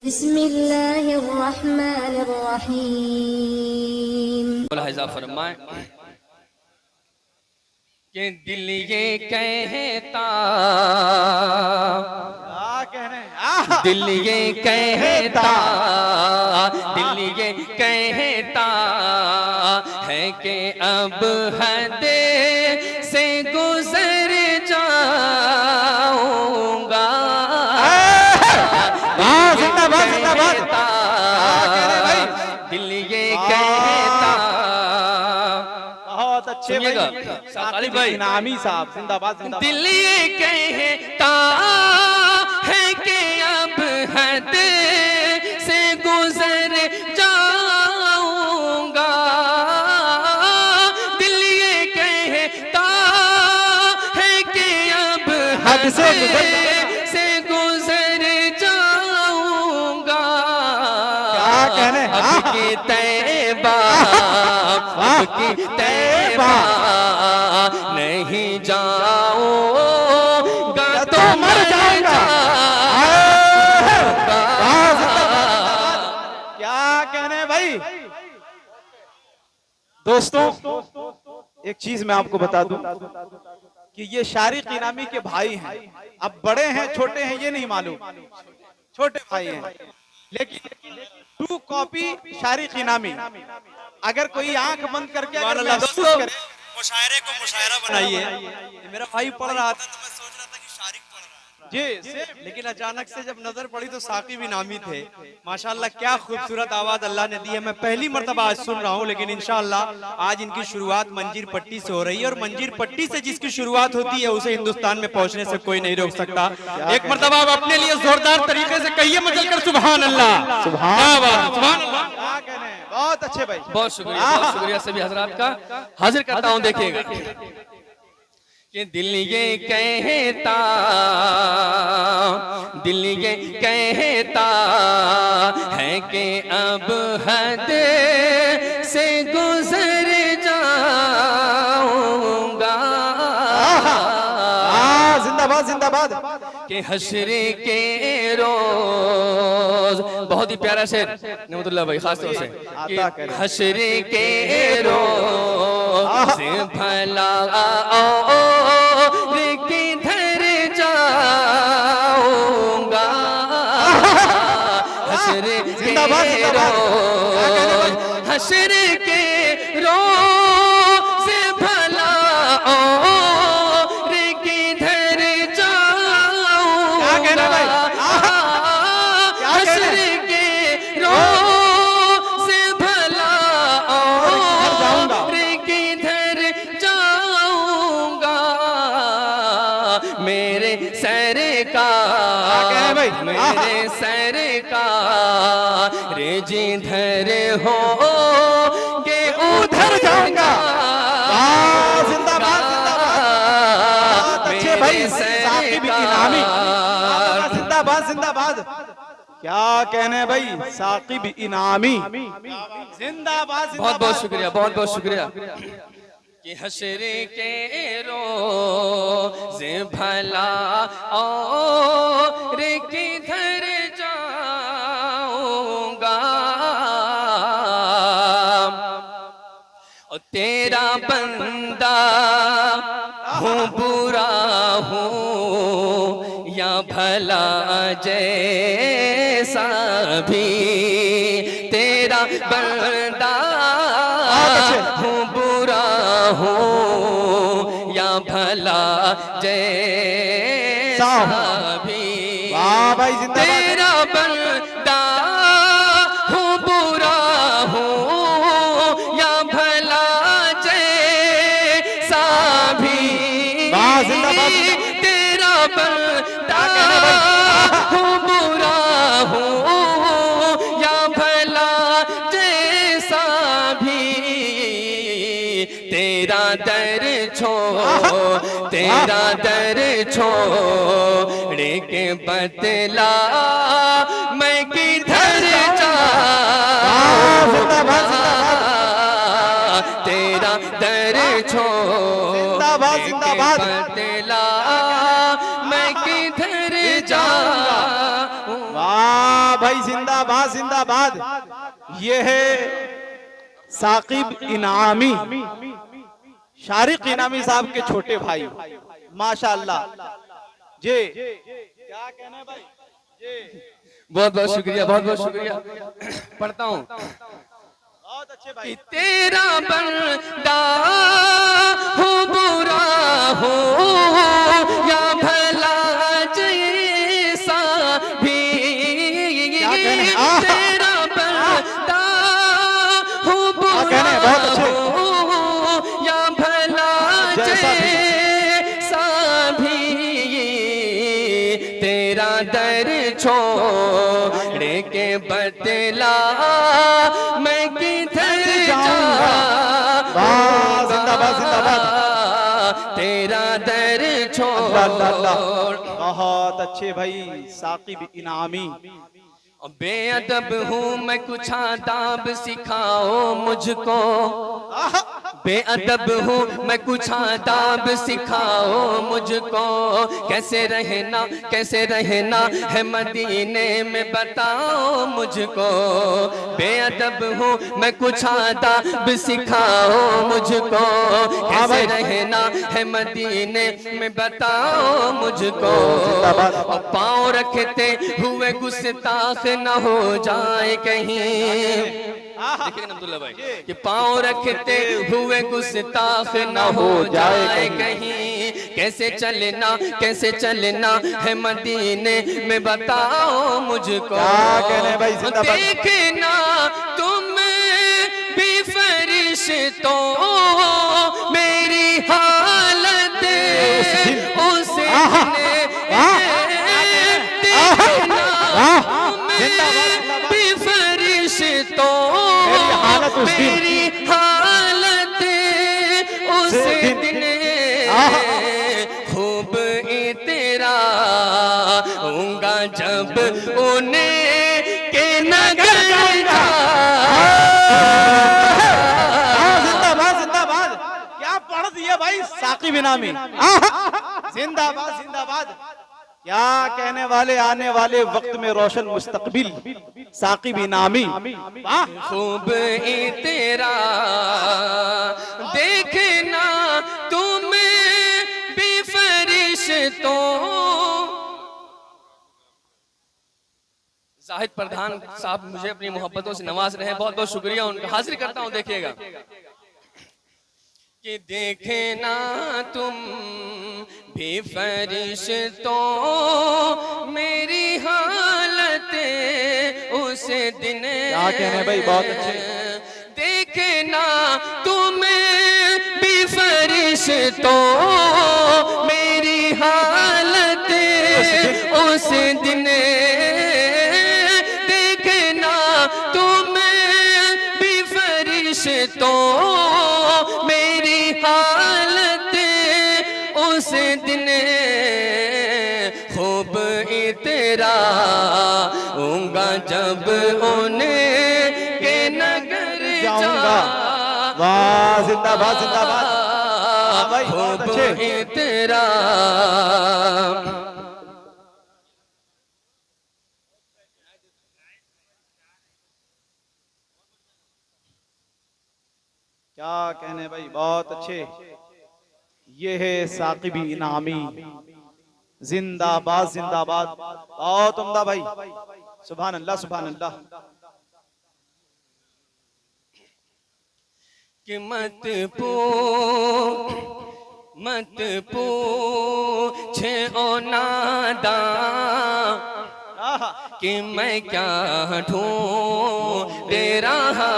बिस्मिल्लाहिर्रहमानिर्रहीम। फरमाए कि दिल ये कहता, दिल ये कहता, दिल ये कहता है कि अब हद से गुजर जाऊंगा। दिल ये कहता, बहुत अच्छे साली भाई नामी साहब जिंदाबाद जिंदाबाद। दिल ये कहता है कि अब हद से गुजर जाऊंगा। दिल ये कहता है कि अब हद से गुजर जाऊंगा। क्या कहने अब की तैबा, अब की तैबा नहीं जाऊंगा तो मर जाऊंगा। क्या कहने भाई। दोस्तों एक चीज मैं आपको बता दूं कि ये शारिक इनामी के भाई हैं। अब बड़े हैं छोटे हैं ये नहीं मालूम, छोटे भाई हैं, लेकिन टू कॉपी शारिक इनामी। अगर कोई आंख बंद करके अगर महसूस करे, मुशायरे को मुशायरा बनाइए। मेरा भाई पढ़ रहा था तो मैं सोच रहा था कि शारिक पढ़ रहा है जी, लेकिन अचानक से जब नजर पड़ी तो साकिब इनामी थे। माशाल्लाह क्या खूबसूरत आवाज अल्लाह ने दी है। मैं पहली मर्तबा आज सुन रहा हूँ, लेकिन इंशाअल्लाह आज इनकी शुरुआत मंजीर पट्टी से हो रही है और मंजीर पट्टी से जिसकी शुरुआत होती है उसे हिंदुस्तान में पहुंचने से कोई नहीं रोक सकता। एक मर्तबा आप अपने लिए जोरदार तरीके से कहिए मचल कर सुभान अल्लाह, सुभान अल्लाह। बहुत अच्छे भाई, बहुत शुक्रिया सभी हजरात का। हाजिर करता हूं, देखिएगा कि दिल ये कहता, दिल ये कहता है कि अब हद से गुजर जाऊंगा। जिंदाबाद जिंदाबाद। कि हश्र के रोज, बहुत ही प्यारा शेर नेमतुल्लाह भाई खास तौर से, कि हश्र के रोज भला और किधर जाऊंगा। हश्र के रोज, हश्र के रोज भला और किधर जाऊंगा। हश्र के रोज भला और किधर जाऊंगा। मेरे सरकार, मेरे सरकार जिधर हो के उधर जाऊंगा। जिंदाबाद जिंदाबाद। अच्छे भाई साकिब इनामी, जिंदाबाद जिंदाबाद। क्या कहने भाई साकिब इनामी, जिंदाबाद। बहुत बहुत शुक्रिया, बहुत बहुत शुक्रिया। कि हश्र के रोज भला और किधर जाऊंगा। और तेरा बंदा हूँ, बुरा हूँ या भला जैसा भी, तेरा बंदा हूँ, बुरा हूँ या भला जैसा भी। तेरा बंदा हूँ, बुरा हूँ या भला जैसा भी। तेरा बंदा हूँ, बुरा हूँ या भला जैसा भी। तेरा दर छोड़, तेरा दर छोड़ के बतला मैं किधर जाऊं। तेरा दर छोड़ के बतला मैं किधर जाऊं। वाह भाई, जिंदाबाद जिंदाबाद। ये है साकिब इनामी, शारिक इनामी साहब के छोटे भाई, माशाअल्लाह जी। क्या कहना है भाई जी? बहुत बहुत शुक्रिया, बहुत बहुत शुक्रिया। पढ़ता हूँ। बहुत अच्छे भाई। तेरा बंदा हो बुरा हो या भला जैसा भी, तेरा बंदा हो बुरा हो या भला जैसा भी, तेरा दर छोड़ के बदला मैं किधर जाऊंगा, जिंदाबाद जिंदाबाद। तेरा दर छोड़। बहुत अच्छे भाई, साकिब इनामी। बेअदब हूँ मैं, कुछ आदाब सिखाओ मुझको, बेअदब हूँ मैं, कुछ आदाब सिखाओ मुझको, कैसे रहना है मदीने में बताओ मुझको, बेअदब हूँ मैं, कुछ आदाब सिखाओ मुझको, कैसे रहना है मदीने में बताओ मुझको, पाँव रखते हुए गुस्ताख न हो जाए कहीं, देखिए अब्दुल्ला भाई कि पाँव रखते हुए गुस्ताख न हो जाए कहीं, कैसे चलना है मदीने में बताओ मुझको, देखना तुम भी फरिश्तों मेरी हालत उस भी फरिश्तों मेरी हालत उस दिन खूब तेरा होगा जब उन्हें के नगर जिंदाबाद जिंदाबाद। क्या पढ़ दिया भाई, साकिब इनामी। जिंदाबाद जिंदाबाद। क्या कहने वाले, आने वाले वक्त में रोशन मुस्तकबिल, साकिब इनामी। खूब तेरा देखना तुम भी फरिश्तों। जाहिद प्रधान साहब मुझे अपनी मोहब्बतों से नवाज रहे हैं, बहुत बहुत शुक्रिया उनका। हाजिर करता हूं, देखिएगा कि देखना तुम भी फरिश्तों मेरी हालत उस दिन। क्या कहने भाई, बहुत अच्छे। देखना तुम भी फरिश्तों मेरी हालत उस दिन, देखना तुम भी फरिश्तों मेरी हालत उस दिन, खूब तेरा होगा जब उन्हें के नगर जाऊंगा। वाह, जिंदाबाद जिंदाबाद भाई, बहुत खूब अच्छे। तेरा क्या कहने भाई, बहुत अच्छे। ये है साकिब इनामी, जिंदाबाद जिंदाबाद। बहुत उम्दा भाई, सुभान अल्लाह सुभान अल्लाह। कि मत पूछे ओ नादान कि मैं क्या ढूंढ रहा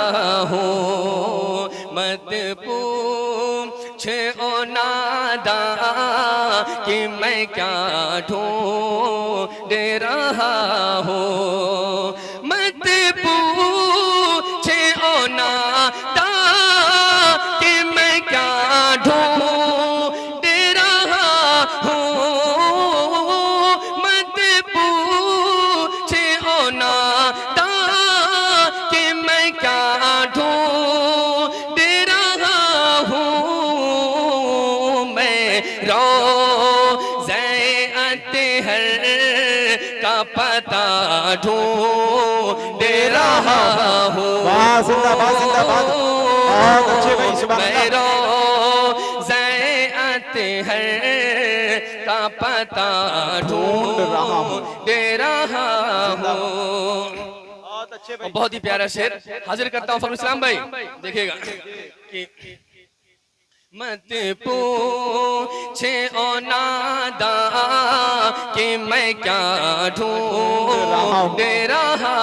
हूँ, मत पूछे ओ नादान कि मैं क्या ढूंढ रहा हूँ, मत पूछे ओ नादान कि मैं क्या ढूंढ रहा हूँ, मत पूछे ओ नादान कि मैं क्या ढूंढ रहा हूँ, मैं रोज़े अतहर का पता ढूंढ रहा हूँ। वाह, जिंदाबाद जिंदाबाद, बहुत अच्छे भाई, सुभान मैं अल्लाह। रोज़े अत्हर का पता ढूंढ रहा हूँ। बहुत अच्छे भाई। बहुत ही प्यारा शेर हाजिर करता हूँ फखरुल इस्लाम भाई। देखिएगा कि मत पूछे ओ नादा कि मैं क्या ढूंढ रहा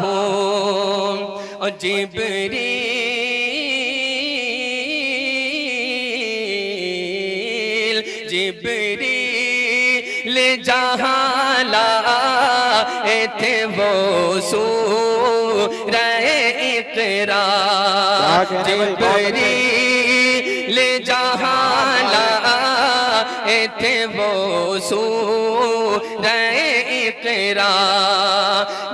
हूँ। और जिब्रील जहाँ लाए थे वो सूरह इक़रा। जिब्रील जहाँ लाए थे वो सूरह इक़रा।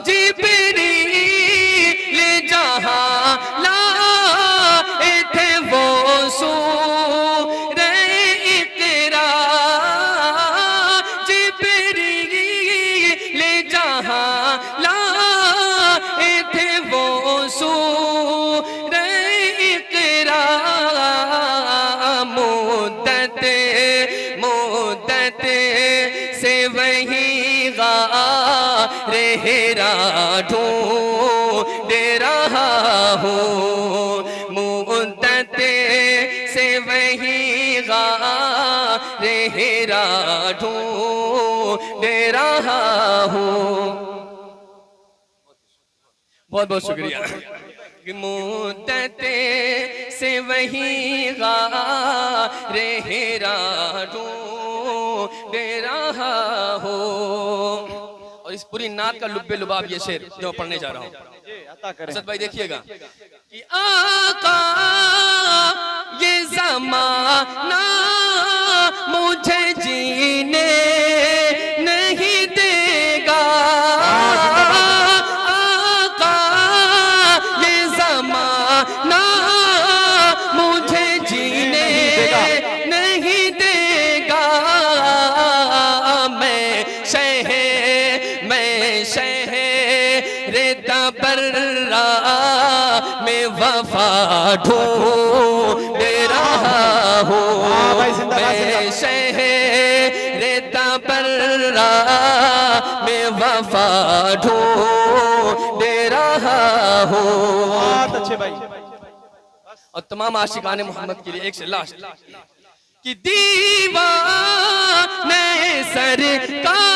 जिब्रील जहाँ लाए थे वो सूरह इक़रा। जिब्रील जहाँ लाए थे वो सूरह इक़रा। मुद्दत से वही गारे हेरा ढूंढ रहा हूँ। मुद्दत से वही गारे हेरा ढूंढ रहा हूँ। बहुत बहुत शुक्रिया। मुद्दत से वही गारे हेरा ढूंढ रहा हो। और इस पूरी नात का लुब्बे लुबाब ये शेर जो मैं पढ़ने जा रहा हूँ, असद भाई देखिएगा कि आका ये ज़माना मुझे जीने नहीं देगा। आका ये ज़माना मुझे जीने नहीं देगा। मैं शहर तबर्रा में वफा ढूंढ रहा हूँ। मैं शहर तबर्रा में वफा ढूंढ रहा हूँ। बहुत अच्छे भाई। और तमाम आशिकाने मोहम्मद के लिए एक से लास्ट कि दीवाने सरकार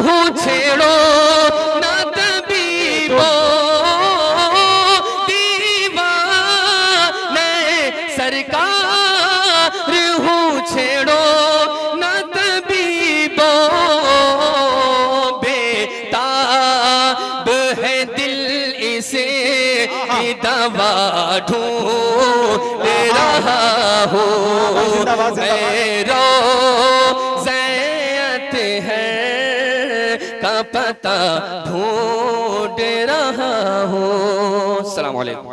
हूँ छेड़ो ना तबीबो। दीवाने सरकार हूँ छेड़ो ना तबीबो। बेताब है दिल इसे की दवा ढूंढ रहा हूँ। रोज़े अत्हर का पता ढूंढ रहा हूँ। अस्सलाम वालेकुम।